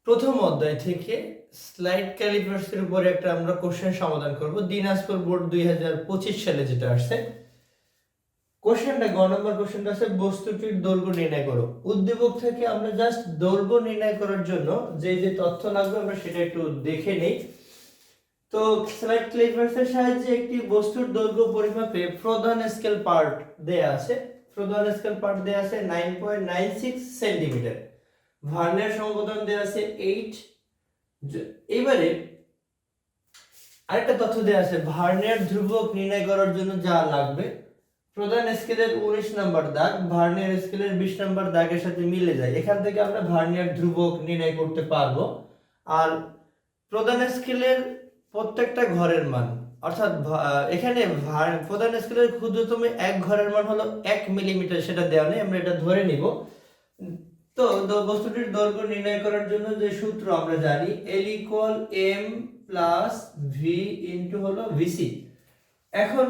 প্রথম অধ্যায় থেকে স্লাইড ক্যালিপার্সের উপরে একটা আমরা কোশ্চেন সমাধান করব। দিনাজপুর বোর্ড 2025 সালে যেটা আসছে কোশ্চেনটা, গ নম্বর কোশ্চেনটা আছে বস্তুটির দৈর্ঘ্য নির্ণয় করো। উদ্দীপক থেকে আমরা জাস্ট দৈর্ঘ্য নির্ণয় করার জন্য যে যে তথ্য লাগবে আমরা সেটা একটু দেখে নেই। তো স্লাইড ক্যালিপার্সের সাহায্যে একটি বস্তুর দৈর্ঘ্য পরিমাপে প্রধান স্কেল পার্ট দেয়া আছে। প্রধান স্কেল পার্ট দেয়া আছে 9.96 সেন্টিমিটার। ভার্নিয়ার সমপতন দেয়া আছে 8। এবারে আরেকটা তথ্য দেয়া আছে ভার্নিয়ার ধ্রুবক নির্ণয় করার জন্য যা লাগবে। প্রধান স্কেলের 19 নম্বর দাগ ভার্নিয়ার স্কেলের 20 নম্বর দাগের সাথে মিলে যায়। এখান থেকে আমরা ভার্নিয়ার ধ্রুবক নির্ণয় করতে পারবো। আর প্রধান স্কেলের প্রত্যেকটা ঘরের মান, অর্থাৎ এখানে প্রধান স্কেলের ক্ষুদ্রতম এক ঘরের মান হলো 1 মিলিমিটার, সেটা দেওয়া নেই, আমরা এটা ধরে নিব। তো বস্তুটির দৈর্ঘ্য নির্ণয় করার জন্য যে সূত্র আমরা জানি L = m + v হলো vc। এখন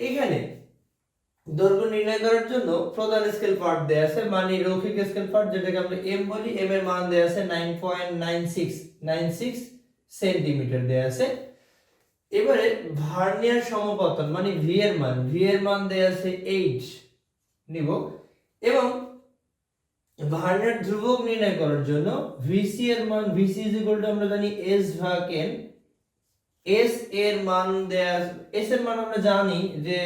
এখানে দৈর্ঘ্য নির্ণয় করার জন্য প্রধান স্কেল পার্ট দেয়া আছে, মানে রৈখিক স্কেল পার্ট যেটাকে আমরা m বলি, m এর মান দেয়া আছে 9.96 সেন্টিমিটার দেয়া আছে। এবারে ভার্নিয়ার সমপতন মানে v এর মান দেয়া আছে 8 নিব, এবং ভার্নিয়ার ধ্রুবক নির্ণয় করার জন্য vc এর মান আমরা জানি s/n। s এর মান দেয়া, s এর মান আমরা জানি যে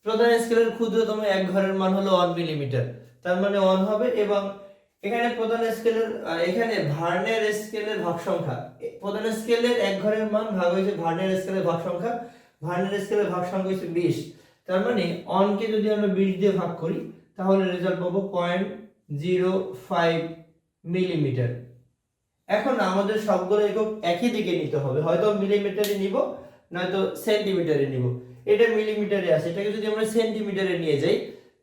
প্রধান স্কেলের ক্ষুদ্রতম এক ঘরের মান হলো 1 মিলিমিটার, তার মানে 1 হবে। এবং এখানে প্রধান স্কেলের এখানে ভার্নিয়ার স্কেলের ভাগ সংখ্যা, প্রধান স্কেলের এক ঘরের মান ভাগ হয়েছে ভার্নিয়ার স্কেলের ভাগ সংখ্যা, ভার্নিয়ার স্কেলের ভাগ সংখ্যা হচ্ছে 20। তার মানে 1 কে যদি আমরা 20 দিয়ে ভাগ করি তাহলে রেজাল্ট পাবো 0.05 মিলিমিটার। এখন আমাদের সবগুলো একক একই দিকে নিতে হবে, হয়তো মিলিমিটারে নিব নয়তো সেন্টিমিটারে নিব। এটা মিলিমিটারে আছে, এটাকে যদি আমরা সেন্টিমিটারে নিয়ে যাই,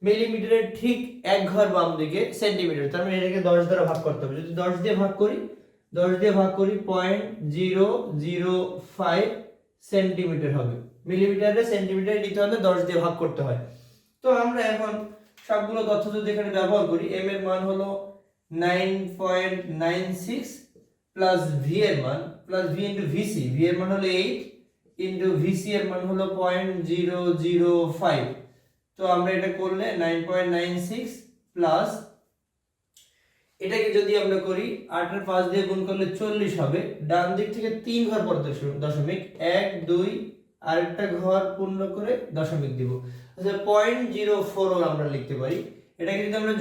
মিলিমিটারের ঠিক এক ঘর বাম দিকে সেন্টিমিটার, তার মানে এটাকে 10 দ্বারা ভাগ করতে হবে। যদি 10 দিয়ে ভাগ করি 0.005 সেন্টিমিটার হবে। মিলিমিটারে সেন্টিমিটারে নিতে হলে 10 দিয়ে ভাগ করতে হয়। তো আমরা এখন সবগুলো তথ্য যদি এখানে ব্যবহার করি, m এর মান হলো 9.96 প্লাস v এর মান plus v into vc, v এর মান হলো 8 ইনটু vc এর মান হলো 0.005। তো আমরা এটা করলে 9.96 প্লাস এটাকে যদি আমরা করি 8 এর 5 দিয়ে গুণ করলে 40 হবে। ডান দিক থেকে 3 ঘর পর দশমিক 1 2 আরেকটা ঘর পূর্ণ করে দশমিক দিব। আচ্ছা 0.04 আমরা লিখতে পারি। এটাকে যদি আমরা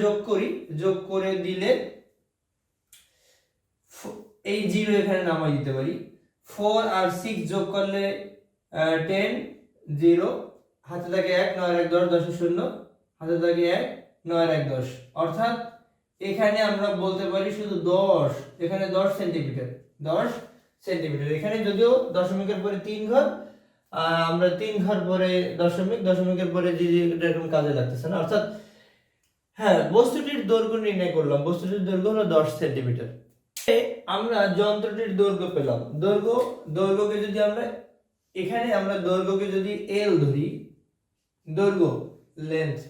যোগ করে দিলে এই 0 এখানে নামাই দিতে পারি। 4 আর 6 যোগ করলে 10, 0 হাতে থাকে 1, 9 1 10, 10 0 হাতে থাকে 1, 9 1 10, অর্থাৎ এখানে আমরা বলতে পারি শুধু 10, এখানে 10 সেন্টিমিটার, 10 সেন্টিমিটার। এখানে যদিও দশমিকের পরে 3 ঘর, আমরা 3 ঘর পরে দশমিকের পরে এরকম কাজে লাগতেছে না, অর্থাৎ হ্যাঁ বস্তুটির দৈর্ঘ্য নির্ণয় করলাম। বস্তুটির দৈর্ঘ্য হলো 10 সেন্টিমিটার। আমরা যন্ত্রটির দৈর্ঘ্য পেলাম। দৈর্ঘ্যকে যদি আমরা এখানে আমরা দৈর্ঘ্যকে যদি l ধরি, দৈর্ঘ্য লেন্থ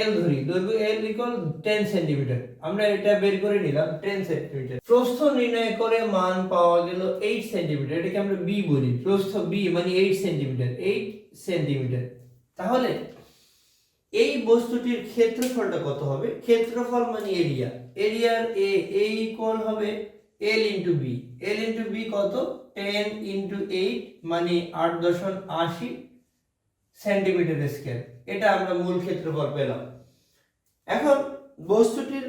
l ধরি, দৈর্ঘ্য l = 10 সেন্টিমিটার, আমরা এটা বের করে নিলাম 10 সেন্টিমিটার। প্রস্থ নির্ণয় করে মান পাওয়া গেল 8 সেন্টিমিটার, এটাকে আমরা b বলি। প্রস্থ b মানে 8 সেন্টিমিটার। তাহলে এই বস্তুটির ক্ষেত্রফলটা কত হবে? ক্ষেত্রফল মানে এরিয়া, এরিয়ার a ইকুয়াল হবে l into b। l into b কত? 10 ইনটু 8 মানে 8.80 সেন্টিমিটার স্কয়ার। এটা আমরা মূল ক্ষেত্রফল পেলাম। এখন বস্তুটির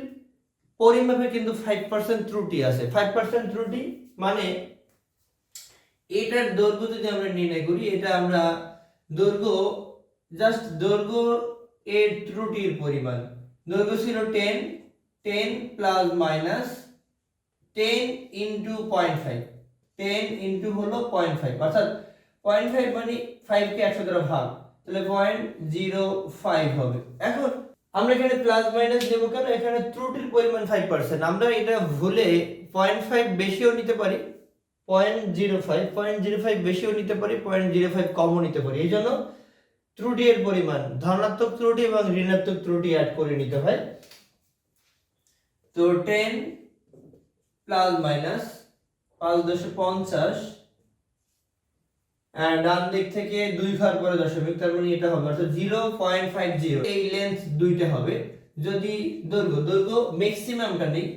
পরিমাপে কিন্তু 5% ত্রুটি আছে। 5% ত্রুটি মানে এটার দৈর্ঘ্য যদি আমরা নির্ণয় করি, এটা আমরা দৈর্ঘ্য এর ত্রুটির পরিমাণ, দৈর্ঘ্য ছিল 10 প্লাস মাইনাস 10 ইনটু 0.5, 10 ইনটু হলো 0.5, অর্থাৎ 0.5 মানে 5 কে 100 দ্বারা ভাগ, তাহলে 0.05 হবে। এখন আমরা এখানে প্লাস মাইনাস দেব কেন? এখানে ত্রুটির পরিমাণ 5%, আমরা এটা ভুলে 0.5 বেশিও নিতে পারি, 0.05 বেশিও নিতে পারি, 0.05 কমও নিতে পারি। এই জন্য ত্রুটির পরিমাণ ধনাত্মক ত্রুটি এবং ঋণাত্মক ত্রুটি অ্যাড করে নিতে হয়। তো 10 প্লাস মাইনাস 5.50 আর ডান দিক থেকে 2 ঘর পরে দশমিক, তার মানে এটা হবে অর্থাৎ 0.50। এই লেন্থ দুইটা হবে। যদি দৈর্ঘ্য ম্যাক্সিমামটা নেই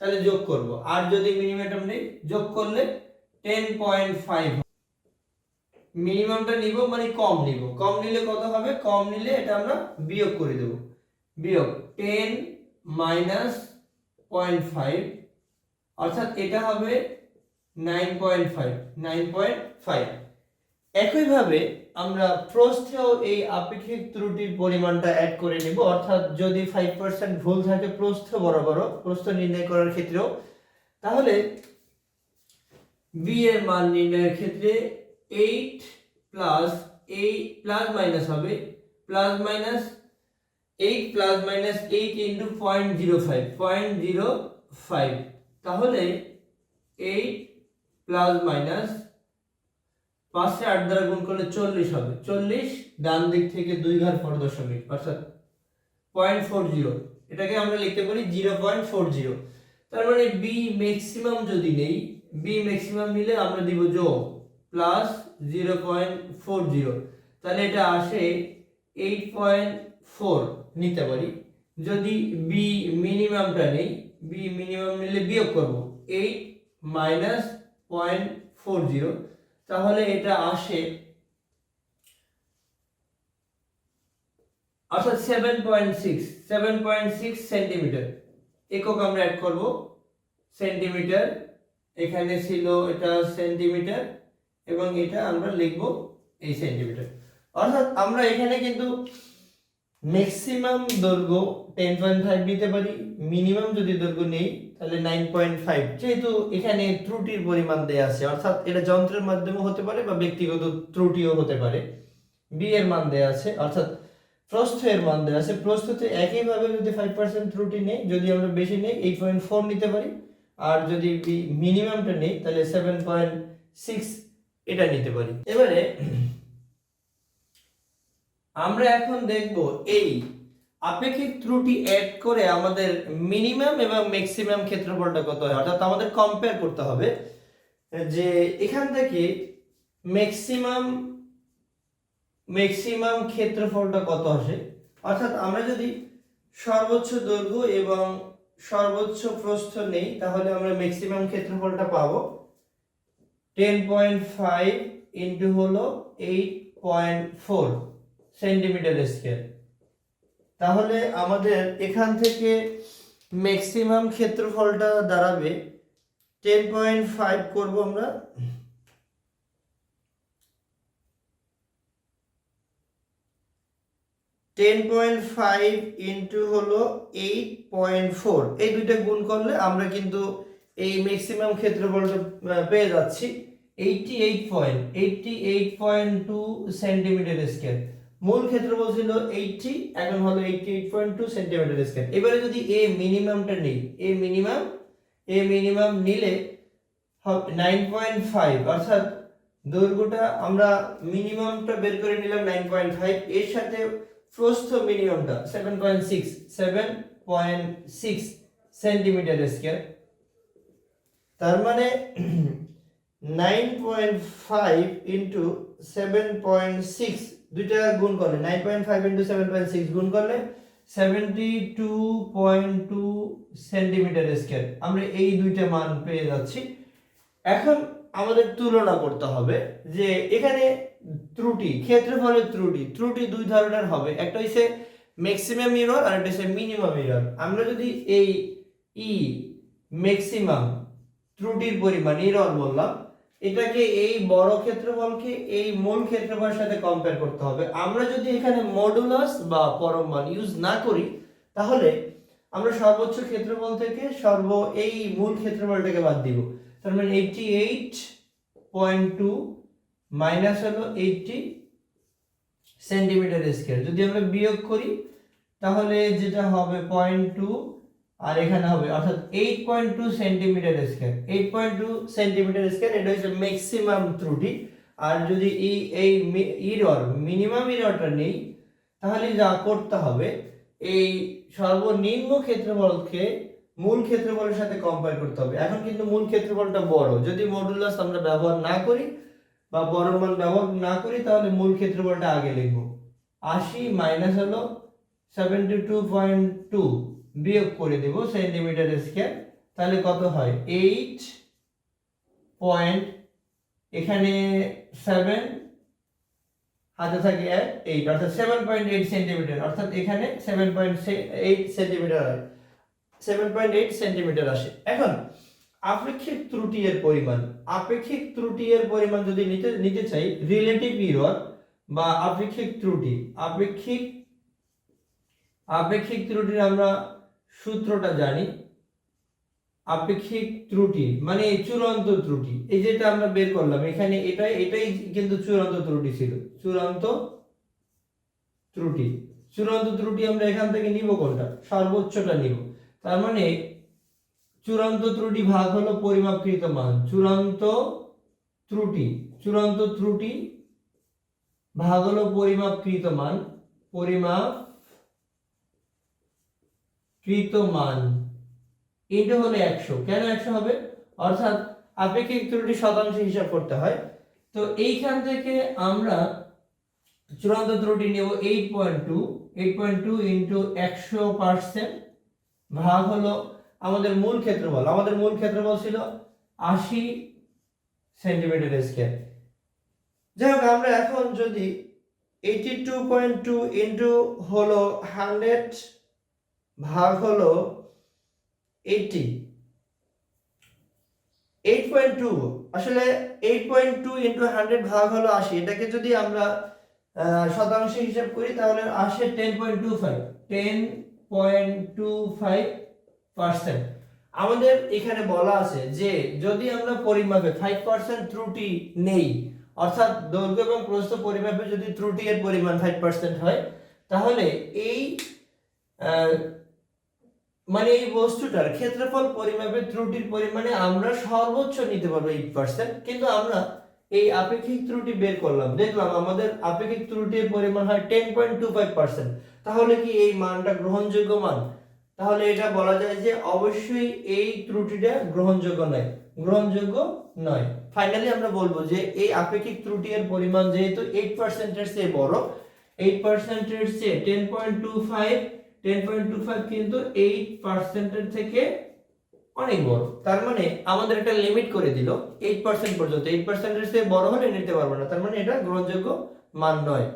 তাহলে যোগ করব, আর যদি মিনিমাম নেই যোগ করলে 10.5। মিনিমামটা নিব মানে কম নিব, কম নিলে কত হবে, কম নিলে এটা আমরা বিয়োগ করে দেব। বিয়োগ 10 মাইনাস 0.5 অর্থাৎ এটা হবে 9.5। একইভাবে আমরা প্রস্থেও এই আপেক্ষিক ত্রুটির পরিমাণটা অ্যাড করে নেব, অর্থাৎ যদি 5% ভুল থাকে প্রস্থ বরাবর, প্রস্থ নির্ণয় করার ক্ষেত্রেও, তাহলে বি এর মান নির্ণয়ের ক্ষেত্রে 8 প্লাস 8 প্লাস মাইনাস হবে, plus minus 8 plus minus 8 into 0.05, তাহলে 8 প্লাস মাইনাস 5 কে 8 দ্বারা গুণ করলে 40 হবে। 40 ডান দিক থেকে 2 ঘর পর দশমিক অর্থাৎ 0.40, এটাকে আমরা লিখতে পারি 0.40। তার মানে বি ম্যাক্সিমাম যদি নেই, বি ম্যাক্সিমাম নিলে আমরা দিব যোগ প্লাস 0.40, তাহলে এটা আসে 8.4 নিতে পারি। যদি বি মিনিমামটা নেই, বি মিনিমাম নিলে বিয়োগ করব 8 মাইনাস 0.40, তাহলে এটা আসে অর্থাৎ 7.6 সেন্টিমিটার। একক আমরা অ্যাড করব সেন্টিমিটার, এখানে ছিল এটা সেন্টিমিটার এবং এটা আমরা লিখব এই সেন্টিমিটার। অর্থাৎ আমরা এখানে কিন্তু ম্যাক্সিমাম দৈর্ঘ্য 10.5 নিতে পারি, মিনিমাম যদি দৈর্ঘ্য নেই তাহলে 9.5। যেহেতু এখানে ত্রুটির পরিমাণ দেয়া আছে, অর্থাৎ এটা যন্ত্রের মাধ্যমে হতে পারে বা ব্যক্তিগত ত্রুটিও হতে পারে। বি এর মান দেয়া আছে অর্থাৎ প্রস্থের মান দেয়া আছে, প্রস্থতে একইভাবে যদি 5% ত্রুটি নেই, যদি আমরা বেশি নেই 8.4 নিতে পারি, আর যদি মিনিমামটা নেই তাহলে 7.6 এটা নিতে পারি। এবারে আমরা এখন দেখব এই আপেক্ষিক ত্রুটি অ্যাড করে আমাদের মিনিমাম এবং ম্যাক্সিমাম ক্ষেত্রফলটা কত হয়, অর্থাৎ আমাদের কম্পেয়ার করতে হবে যে এখান থেকে ম্যাক্সিমাম ক্ষেত্রফলটা কত আসে। অর্থাৎ আমরা যদি সর্বোচ্চ দৈর্ঘ্য এবং সর্বোচ্চ প্রস্থ নেই তাহলে আমরা ম্যাক্সিমাম ক্ষেত্রফলটা পাবো 10.5 ইনটু হলো 8.4 সেন্টিমিটার স্কয়ার। তাহলে আমাদের এখান থেকে ম্যাক্সিমাম ক্ষেত্রফলটা দাঁড়াবে 10.5 করব আমরা, 10.5 ইনটু হলো 8.4, এই দুইটা গুণ করলে আমরা কিন্তু এই ম্যাক্সিমাম ক্ষেত্রফলটা পেয়ে যাচ্ছি 88.2 সেন্টিমিটার স্কয়ার। মূল ক্ষেত্রফল ছিল 80, এখন হলো 88.2 সেন্টিমিটার স্কয়ার। এবারে যদি এ মিনিমামটা নেই, এ মিনিমাম নিলে 9.5, অর্থাৎ দৈর্ঘ্যটা আমরা মিনিমামটা বের করে নিলাম 9.5, এর সাথে প্রস্থ মিনিমামটা 7.6 সেন্টিমিটার স্কয়ার। তার মানে 9.5 ইনটু 7.6 দুইটা গুণ করলে 9.5 ইনটু 7.6 গুণ করলে 72.2 সেন্টিমিটার স্কয়ার। আমরা এই দুইটা মান পেয়ে যাচ্ছি। এখন আমাদের তুলনা করতে হবে যে এখানে ত্রুটি, ক্ষেত্রফলের ত্রুটি দুই ধরনের হবে, একটা হইছে ম্যাক্সিমাম এরর আর একটা হইছে মিনিমাম এরর। আমরা যদি এই ম্যাক্সিমাম ত্রুটির পরিমাণ এরর বললাম, এটাকে এই বড় ক্ষেত্রফলকে এই মূল ক্ষেত্রফলের সাথে কম্পেয়ার করতে হবে। আমরা যদি এখানে মডুলাস বা পরম মান ইউজ না করি তাহলে আমরা সর্বোচ্চ ক্ষেত্রফল থেকে এই মূল ক্ষেত্রফলটাকে বাদ দিব। তার মানে 88.2 মাইনাস হলো 80 সেন্টিমিটার স্কয়ার। যদি আমরা বিয়োগ করি তাহলে যেটা হবে 0.2 আর এখানে হবে অর্থাৎ 8.2 সেন্টিমিটার স্কয়ার। 8.2 সেন্টিমিটার স্কয়ার এটা হচ্ছে ম্যাক্সিমাম ত্রুটি। আর যদি এই মিনিমাম এররটা নেই তাহলে যা করতে হবে এই সর্বনিম্ন ক্ষেত্রফলকে মূল ক্ষেত্রফলের সাথে কম্পেয়ার করতে হবে। এখন কিন্তু মূল ক্ষেত্রফলটা বড়, যদি মডুলাস আমরা ব্যবহার না করি বা বড় মান ব্যবহার না করি তাহলে মূল ক্ষেত্রফলটা আগে লিখব। 80 মাইনাস হলো 72.2 বিয়োগ করে দেব সেন্টিমিটার স্কয়ার, তাহলে কত হয় 8 পয়েন্ট, এখানে 7 হাতে থাকে 1 8 অর্থাৎ 7.8 সেন্টিমিটার, অর্থাৎ এখানে 7.8 সেন্টিমিটার হয়, 7.8 সেন্টিমিটার আসে। এখন আপেক্ষিক ত্রুটি এর পরিমাণ, আপেক্ষিক ত্রুটি এর পরিমাণ যদি নিতে চাই রিলেটিভ এরর বা আপেক্ষিক ত্রুটি, আপেক্ষিক ত্রুটির আমরা সূত্রটা জানি। আপেক্ষিক ত্রুটি মানে চূড়ান্ত ত্রুটি, এই যেটা আমরা বের করলাম এখানে, এটাই কিন্তু চূড়ান্ত ত্রুটি ছিল। চূড়ান্ত ত্রুটি আমরা এখান থেকে নিব কোনটা, সর্বোচ্চটা নিব। তার মানে চূড়ান্ত ত্রুটি ভাগ হলো পরিমাপকৃত মান, চূড়ান্ত ত্রুটি ভাগ হলো পরিমাপকৃত মান, এটা হলো 100। কেন 100 হবে, অর্থাৎ আপেক্ষিক ত্রুটি শতাংশ হিসাব করতে হয়। তো এইখান থেকে আমরা চূড়ান্ত ত্রুটি নেব 8.2 ইনটু 100% ভাগ হলো আমাদের মূল ক্ষেত্রফল ছিল 80 সেন্টিমিটার স্কয়ার। যাই হোক, আমরা এখন যদি 82.2 ইনটু হলো 100 ভাগ হলো 80, 8.2 আসলে 8.2 ইনটু 100 ভাগ হলো 80, এটাকে যদি আমরা শতাংশ হিসাব করি তাহলে আসে 10.25%। আমাদের এখানে বলা আছে যে যদি আমরা পরিমাপে 5% ত্রুটি নেই, অর্থাৎ দৈর্ঘ্য এবং প্রস্থ পরিমাপে যদি ত্রুটি এর পরিমাণ 5% হয়, তাহলে এই মানে এই বস্তুটার ক্ষেত্রফল পরিমাপের ত্রুটির পরিমাণে আমরা সর্বোচ্চ নিতে পারবো 8%। কিন্তু আমরা এই আপেক্ষিক ত্রুটি বের করলাম, দেখলাম আমাদের আপেক্ষিক ত্রুটির পরিমাণ হয় 10.25%। তাহলে কি এই মানটা গ্রহণযোগ্য মান? তাহলে এটা বলা যায় যে অবশ্যই এই ত্রুটিটা গ্রহণযোগ্য নয়। ফাইনালি আমরা বলবো যে এই আপেক্ষিক ত্রুটি এর পরিমাণ যেহেতু 8% এর চেয়ে বড়, 8% এর চেয়ে 10.25 কিন্তু 8% এর থেকে অনেক বড়। তার মানে আমাদের একটা লিমিট করে দিল 8% পর্যন্ত, 8% এর চেয়ে বড় হলে নিতে পারবো না, তার মানে এটা গ্রহণযোগ্য মান নয়।